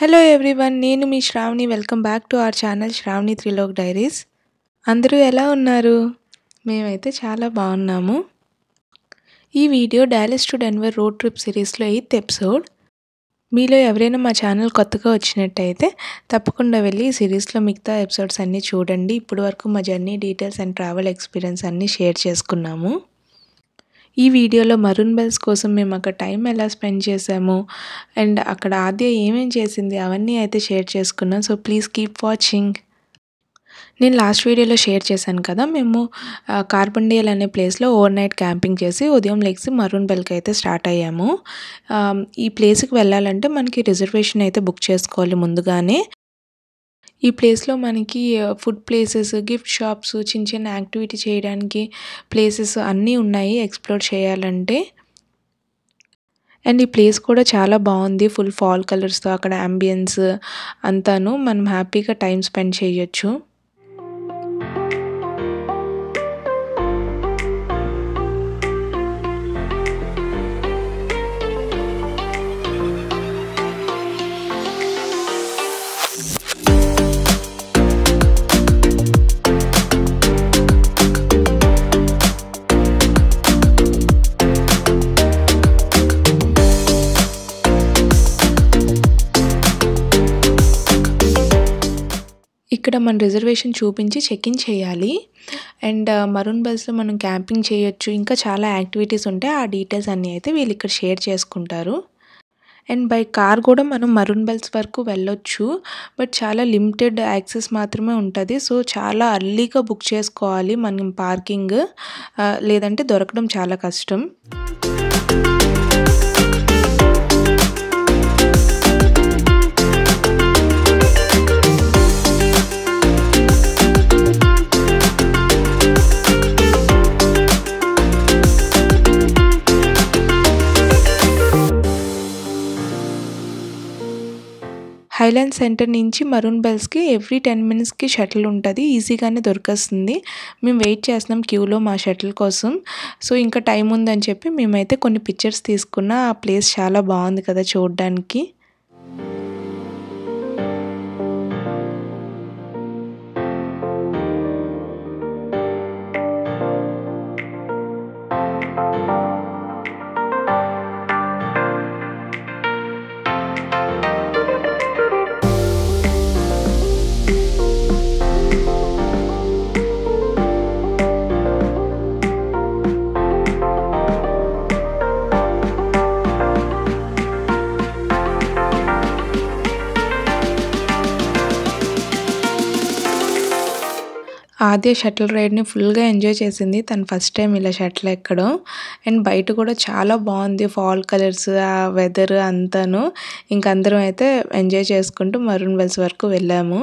Hello everyone, నేను మీ Shravani. Welcome back to our channel sravanitrilokdiaries. అందరూ ఎలా ఉన్నారు? మేమైతే చాలా బాగున్నాము. ఈ video Dallas to Denver road trip సిరీస్లో 8th ఎపిసోడ్. మీలో ఎవరైనా మా ఛానల్ కొత్తగా వచ్చినట్టయితే తప్పకుండా వెళ్ళి ఈ సిరీస్లో మిగతా ఎపిసోడ్స్ అన్నీ చూడండి. ఇప్పటి వరకు మా journey details and travel experience అన్నీ షేర్ చేసుకున్నాము. ఈ వీడియోలో మరూన్ బెల్స్ కోసం మేము అక్కడ టైం ఎలా స్పెండ్ చేసాము అండ్ అక్కడ ఆద్య ఏమేం చేసింది అవన్నీ అయితే షేర్ చేసుకున్నాం. So please keep watching. నేను లాస్ట్ వీడియోలో షేర్ చేశాను కదా, మేము కార్బండియల్ అనే ప్లేస్లో ఓవర్ నైట్ క్యాంపింగ్ చేసి ఉదయం లెగ్సి మరూన్ బెల్కి అయితే స్టార్ట్ అయ్యాము. ఈ ప్లేస్కి వెళ్ళాలంటే మనకి రిజర్వేషన్ అయితే బుక్ చేసుకోవాలి ముందుగానే. ఈ ప్లేస్లో మనకి ఫుడ్ ప్లేసెస్, గిఫ్ట్ షాప్స్, చిన్న చిన్న యాక్టివిటీ చేయడానికి ప్లేసెస్ అన్నీ ఉన్నాయి ఎక్స్ప్లోర్ చేయాలంటే. అండ్ ఈ ప్లేస్ కూడా చాలా బాగుంది, ఫుల్ ఫాల్ కలర్స్తో. అక్కడ అంబియన్స్ అంతాను మనం హ్యాపీగా టైం స్పెండ్ చేయొచ్చు. ఇక్కడ మన రిజర్వేషన్ చూపించి చెక్ ఇన్ చేయాలి. అండ్ మరూన్ బెల్స్లో మనం క్యాంపింగ్ చేయొచ్చు, ఇంకా చాలా యాక్టివిటీస్ ఉంటాయి. ఆ డీటెయిల్స్ అన్నీ అయితే వీళ్ళు ఇక్కడ షేర్ చేసుకుంటారు. అండ్ బై కార్ కూడా మనం మరూన్ బెల్స్ వరకు వెళ్ళొచ్చు, బట్ చాలా లిమిటెడ్ యాక్సెస్ మాత్రమే ఉంటుంది. సో చాలా అర్లీగా బుక్ చేసుకోవాలి మనం పార్కింగ్, లేదంటే దొరకడం చాలా కష్టం. హైలాండ్ సెంటర్ నుంచి మరూన్ బెల్స్కి ఎవ్రీ 10 minutesకి షటిల్ ఉంటుంది, ఈజీగానే దొరికేస్తుంది. మేము వెయిట్ చేస్తున్నాం క్యూలో మా షటిల్ కోసం. సో ఇంకా టైం ఉందని చెప్పి మేమైతే కొన్ని పిక్చర్స్ తీసుకున్నా. ఆ ప్లేస్ చాలా బాగుంది కదా చూడడానికి. ఆద్య షటిల్ రైడ్ని ఫుల్గా ఎంజాయ్ చేసింది. తను ఫస్ట్ టైం ఇలా షటిల్ ఎక్కడం. అండ్ బయట కూడా చాలా బాగుంది, ఫాల్ కలర్స్, ఆ వెదర్ అంతాను. ఇంక అందరం అయితే ఎంజాయ్ చేసుకుంటూ మరూన్ బెల్స్ వరకు వెళ్ళాము.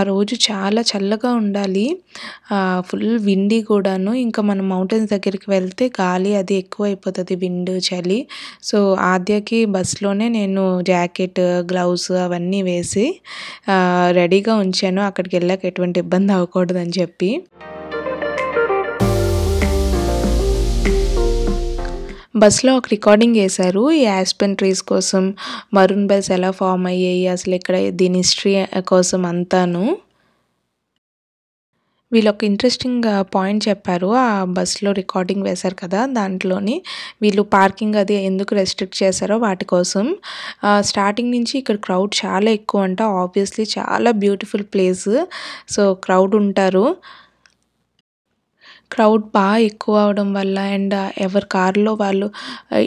ఆ రోజు చాలా చల్లగా ఉండాలి, ఫుల్ విండీ కూడాను. ఇంకా మనం మౌంటైన్స్ దగ్గరికి వెళ్తే గాలి అది ఎక్కువ అయిపోతుంది, విండ్, చలి. సో ఆద్యకి బస్లోనే నేను జాకెట్, గ్లౌస్ అవన్నీ వేసి రెడీగా ఉంచాను, అక్కడికి వెళ్ళాక ఎటువంటి ఇబ్బంది అవ్వకూడదని చెప్పి. బస్లో ఒక రికార్డింగ్ వేశారు ఈ యాస్పెన్ ట్రీస్ కోసం, మరూన్ బెల్స్ ఎలా ఫామ్ అయ్యాయి, అసలు ఇక్కడ దీని హిస్టరీ కోసం అంతాను. వీళ్ళు ఒక ఇంట్రెస్టింగ్ పాయింట్ చెప్పారు. ఆ బస్లో రికార్డింగ్ వేశారు కదా, దాంట్లోని వీళ్ళు పార్కింగ్ అది ఎందుకు రెస్ట్రిక్ట్ చేశారో వాటి కోసం. స్టార్టింగ్ నుంచి ఇక్కడ క్రౌడ్ చాలా ఎక్కువ అంట. ఆబ్వియస్లీ చాలా బ్యూటిఫుల్ ప్లేస్, సో క్రౌడ్ ఉంటారు. క్రౌడ్ బాగా ఎక్కువ అవడం వల్ల అండ్ ఎవరి కార్లో వాళ్ళు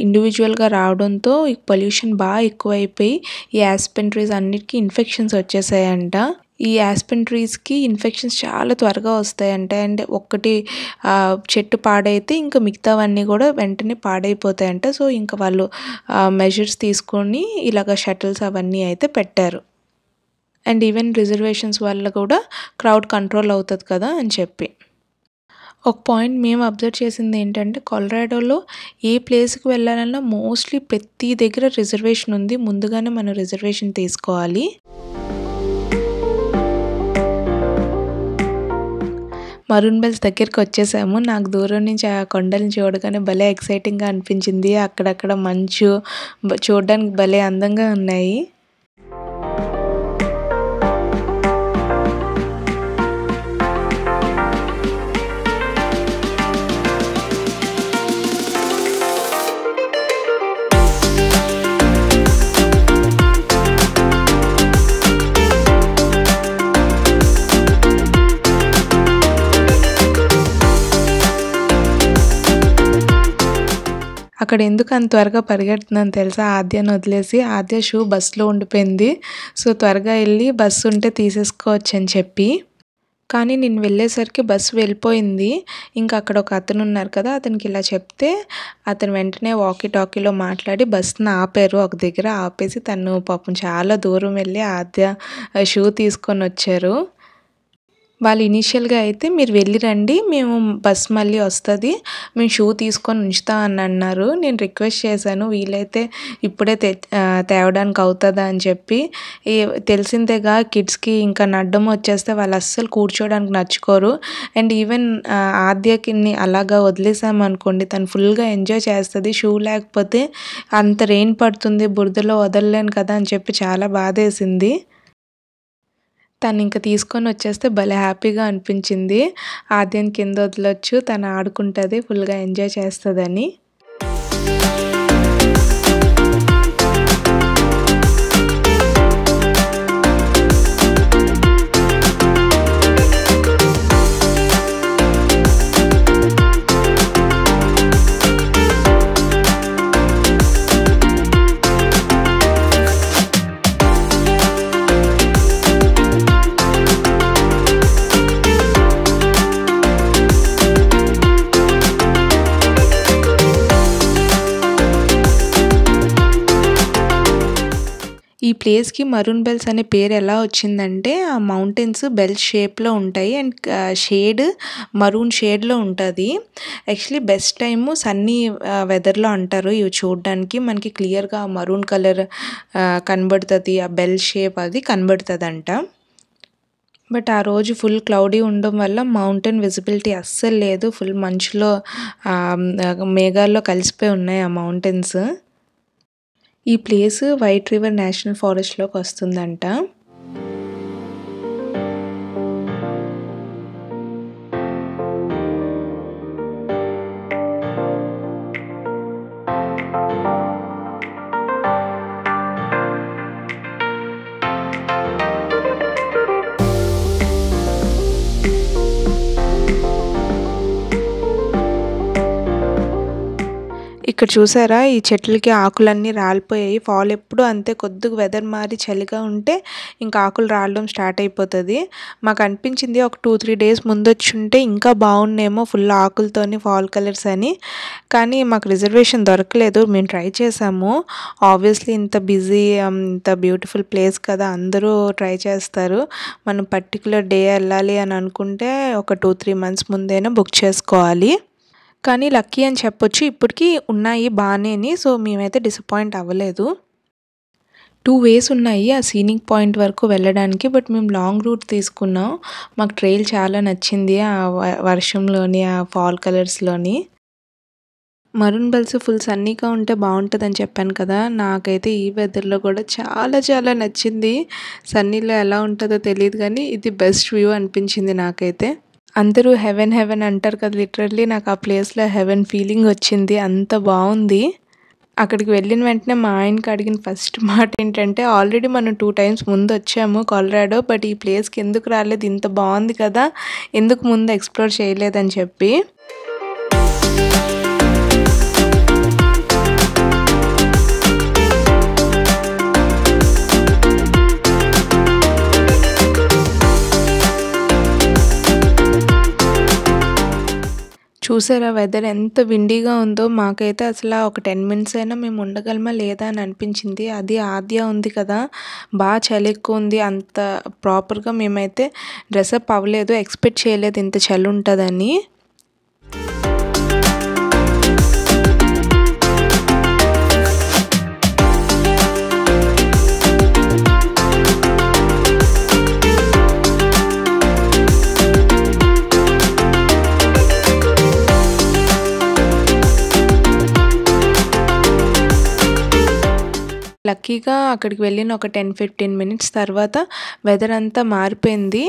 ఇండివిజువల్గా రావడంతో పొల్యూషన్ బాగా ఎక్కువైపోయి ఈ యాస్పెన్ ట్రీస్ అన్నిటికీ ఇన్ఫెక్షన్స్ వచ్చేసాయంట. ఈ యాస్పెన్ ట్రీస్‌కి ఇన్ఫెక్షన్స్ చాలా త్వరగా వస్తాయంట. అండ్ ఒక్కటి చెట్టు పాడైతే ఇంకా మిగతావన్నీ కూడా వెంటనే పాడైపోతాయంట. సో, ఇంకా వాళ్ళు మెజర్స్ తీసుకొని ఇలాగ షటిల్స్ అవన్నీ అయితే పెట్టారు. అండ్ ఈవెన్ రిజర్వేషన్స్ వల్ల కూడా క్రౌడ్ కంట్రోల్ అవుతది కదా అని చెప్పి. ఒక పాయింట్ మేము అబ్జర్వ్ చేసింది ఏంటంటే, కొలరాడోలో ఏ ప్లేస్‌కి వెళ్ళాలన్నా మోస్ట్‌లీ ప్రతి దగ్గర రిజర్వేషన్ ఉంది. ముందుగానే మనం రిజర్వేషన్ తీసుకోవాలి. మరూన్ బెల్స్ దగ్గరికి వచ్చేసాము. నాకు దూరం నుంచి ఆ కొండల్ని చూడగానే భలే ఎక్సైటింగ్‌గా అనిపించింది. అక్కడక్కడ మంచు చూడడానికి భలే అందంగా ఉన్నాయి. అక్కడ ఎందుకు అంత త్వరగా పరిగెడుతున్నాను తెలుసా? ఆద్యని వదిలేసి. ఆద్య షూ బస్సులో ఉండిపోయింది. సో, త్వరగా వెళ్ళి బస్సు ఉంటే తీసేసుకోవచ్చు అని చెప్పి. కానీ నేను వెళ్ళేసరికి బస్సు వెళ్ళిపోయింది. ఇంకా అక్కడ ఒక అతను ఉన్నారు కదా! అతనికి ఇలా చెప్తే అతను వెంటనే వాకీ టాకీలో మాట్లాడి బస్సుని ఆపారు. ఒక దగ్గర ఆపేసి తను పాపం చాలా దూరం వెళ్ళి ఆద్య షూ తీసుకొని వచ్చారు. వాళ్ళు ఇనీషియల్‌గా అయితే మీరు వెళ్ళి రండి, మేము బస్ మళ్ళీ వస్తది, మేము షూ తీసుకొని ఉంచుతాం అని అన్నారు. నేను రిక్వెస్ట్ చేశాను వీలైతే ఇప్పుడే తేవడానికి అవుతదా అని చెప్పి. తెలిసిందేగా కిడ్స్‌కి ఇంకా నడ్డం వచ్చేస్తే వాళ్ళు అస్సలు కూర్చోడానికి నచ్చుకోరు. అండ్ ఈవెన్ ఆద్యకిని అలాగా వదిలేసామనుకోండి తను ఫుల్‌గా ఎంజాయ్ చేస్తది. షూ లేకపోతే అంత రెయిన్ పడుతుంది, బురదలో వదలలేను కదా అని చెప్పి చాలా బాధేసింది. తనింక తీసుకొని వచ్చేస్తే భలే హ్యాపీగా అనిపించింది. ఆద్యని కింద వదలొచ్చు, తను ఆడుకుంటది, ఫుల్‌గా ఎంజాయ్ చేస్తదని. ఈ ప్లేస్‌కి మరూన్ బెల్స్ అనే పేరు ఎలా వచ్చిందంటే, ఆ మౌంటైన్స్ బెల్ షేప్‌లో ఉంటాయి. అండ్ షేడ్ మరూన్ షేడ్‌లో ఉంటది. యాక్చువల్లీ బెస్ట్ టైము సన్నీ వెదర్‌లో అంటారు ఇవి చూడడానికి. మనకి క్లియర్‌గా మరూన్ కలర్ కనబడుతది. ఆ బెల్ షేప్ అది కనబడుతదంట. బట్ ఆ రోజు ఫుల్ క్లౌడీ ఉండడం వల్ల మౌంటైన్ విజిబిలిటీ అస్సలు లేదు. ఫుల్ మంచులో మేఘాల్లో కలిసిపోయి ఉన్నాయి ఆ మౌంటైన్స్. ఈ ప్లేస్ వైట్ రివర్ నేషనల్ ఫారెస్ట్‌లోకి వస్తుందంట. ఇక్కడ చూసారా ఈ చెట్లకి ఆకులన్నీ రాలిపోయాయి. ఫాల్ ఎప్పుడు అంతే, కొద్దిగా వెదర్ మారి చలిగా ఉంటే ఇంకా ఆకులు రాలడం స్టార్ట్ అయిపోతుంది. మాకు అనిపించింది ఒక 2-3 డేస్ ముందొచ్చుంటే ఇంకా బాగున్నేమో ఫుల్ ఆకులతోని ఫాల్ కలర్స్ అని. కానీ మాకు రిజర్వేషన్ దొరకలేదు. మేము ట్రై చేసాము. ఆబ్వియస్లీ ఇంత బిజీ ఇంత బ్యూటిఫుల్ ప్లేస్ కదా, అందరూ ట్రై చేస్తారు. మనం పర్టికులర్ డే వెళ్ళాలి అని అనుకుంటే ఒక 2-3 మంత్స్ ముందైనా బుక్ చేసుకోవాలి. కానీ లక్కీ అని చెప్పొచ్చు, ఇప్పటికి ఉన్నాయి బాగానేని. సో, మేమైతే డిసప్పాయింట్ అవ్వలేదు. 2 వేస్ ఉన్నాయి ఆ సీనిక్ పాయింట్ వరకు వెళ్ళడానికి. బట్ మేము లాంగ్ రూట్ తీసుకున్నాం. మాకు ట్రైల్ చాలా నచ్చింది ఆ వర్షంలోని, ఆ ఫాల్ కలర్స్‌లోని. మరూన్ బెల్స్ ఫుల్ సన్నీగా ఉంటే బాగుంటుందని చెప్పాను కదా, నాకైతే ఈ వెదర్‌లో కూడా చాలా చాలా నచ్చింది. సన్నీలో ఎలా ఉంటుందో తెలియదు కానీ ఇది బెస్ట్ వ్యూ అనిపించింది నాకైతే. అందరూ హెవెన్ హెవెన్ అంటారు కదా, లిటరల్లీ నాకు ఆ ప్లేస్‌లో హెవెన్ ఫీలింగ్ వచ్చింది. అంత బాగుంది. అక్కడికి వెళ్ళిన వెంటనే మా ఆయనకి అడిగిన ఫస్ట్ మాట ఏంటంటే, ఆల్రెడీ మనం 2 టైమ్స్ ముందు వచ్చాము కొలరాడో, బట్ ఈ ప్లేస్‌కి ఎందుకు రాలేదు, ఇంత బాగుంది కదా, ఎందుకు ముందు ఎక్స్ప్లోర్ చేయలేదని చెప్పి. చూసారా వెదర్ ఎంత విండీగా ఉందో. మాకైతే అసలు ఒక 10 మినిట్స్ అయినా మేము ఉండగలమా లేదా అని అనిపించింది. అది ఆద్య ఉంది కదా, బాగా చలి ఎక్కువ ఉంది. అంత ప్రాపర్గా మేమైతే డ్రెస్అప్ అవ్వలేదు, ఎక్స్పెక్ట్ చేయలేదు ఇంత చలి ఉంటుందని. లక్కీగా అక్కడికి వెళ్ళిన ఒక 10-15 మినిట్స్ తర్వాత వెదర్ అంతా మారిపోయింది.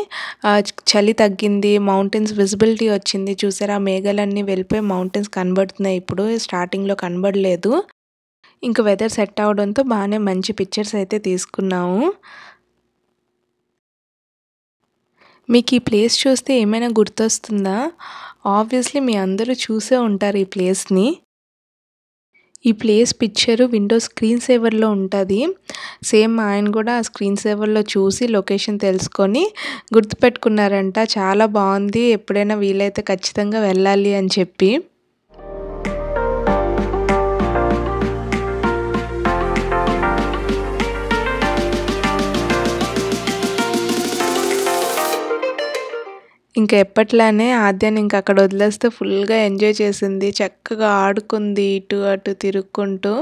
చలి తగ్గింది, మౌంటైన్స్ విజిబిలిటీ వచ్చింది. చూసారా, మేఘాలన్నీ వెళ్ళిపోయి మౌంటైన్స్ కనబడుతున్నాయి. ఇప్పుడు స్టార్టింగ్లో కనబడలేదు. ఇంక వెదర్ సెట్ అవడంతో బాగానే మంచి పిక్చర్స్ అయితే తీసుకున్నాము. మీకు ఈ ప్లేస్ చూస్తే ఏమైనా గుర్తొస్తుందా? ఆబ్వియస్లీ మీ అందరూ చూసే ఉంటారు ఈ ప్లేస్ని. ఈ ప్లేస్ పిక్చరు విండో స్క్రీన్ సేవర్లో ఉంటుంది. సేమ్ ఆయన కూడా ఆ స్క్రీన్ సేవర్లో చూసి లొకేషన్ తెలుసుకొని గుర్తుపెట్టుకున్నారంట. చాలా బాగుంది, ఎప్పుడైనా వీలైతే ఖచ్చితంగా వెళ్ళాలి అని చెప్పి. ఇంకా ఎప్పట్లానే ఆద్యాన్ని ఇంకా అక్కడ వదిలేస్తే ఫుల్గా ఎంజాయ్ చేసింది. చక్కగా ఆడుకుంది ఇటు అటు తిరుక్కుంటూ.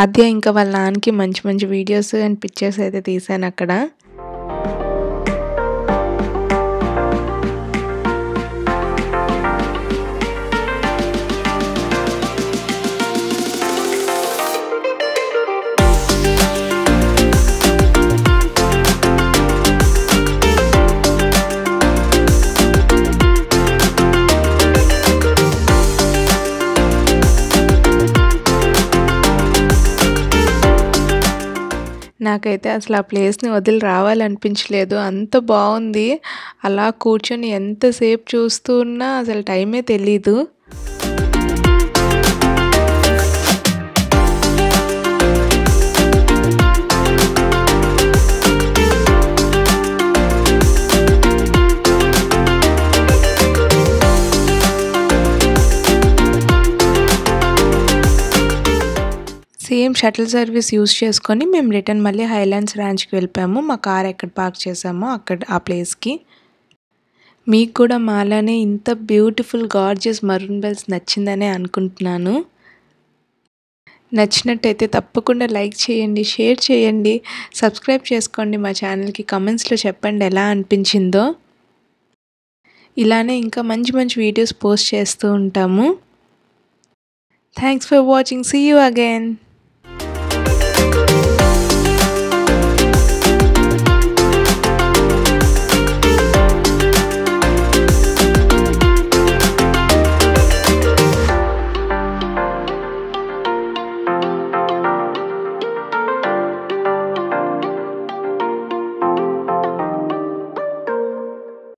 ఆద్య ఇంకా వాళ్ళ నాన్నకి మంచి మంచి వీడియోస్ అండ్ పిక్చర్స్ అయితే తీశాను అక్కడ. నాకైతే అసలు ఆ ప్లేస్ని వదిలి రావాలనిపించలేదు, అంత బాగుంది. అలా కూర్చొని ఎంతసేపు చూస్తూ ఉన్నా అసలు టైమే తెలీదు. సేమ్ షటిల్ సర్వీస్ యూస్ చేసుకొని మేము రిటర్న్ మళ్ళీ హైలాండ్స్ ర్యాంచ్కి వెళ్ళిపోయాము. మా కార్ ఎక్కడ పార్క్ చేసామో అక్కడ ఆ ప్లేస్కి. మీకు కూడా మాలానే ఇంత బ్యూటిఫుల్ గార్జియస్ మరూన్ బెల్స్ నచ్చిందనే అనుకుంటున్నాను. నచ్చినట్టయితే తప్పకుండా లైక్ చేయండి, షేర్ చేయండి, సబ్స్క్రైబ్ చేసుకోండి మా ఛానల్కి. కమెంట్స్లో చెప్పండి ఎలా అనిపించిందో. ఇలానే ఇంకా మంచి మంచి వీడియోస్ పోస్ట్ చేస్తూ ఉంటాము. Thanks for watching. See you again.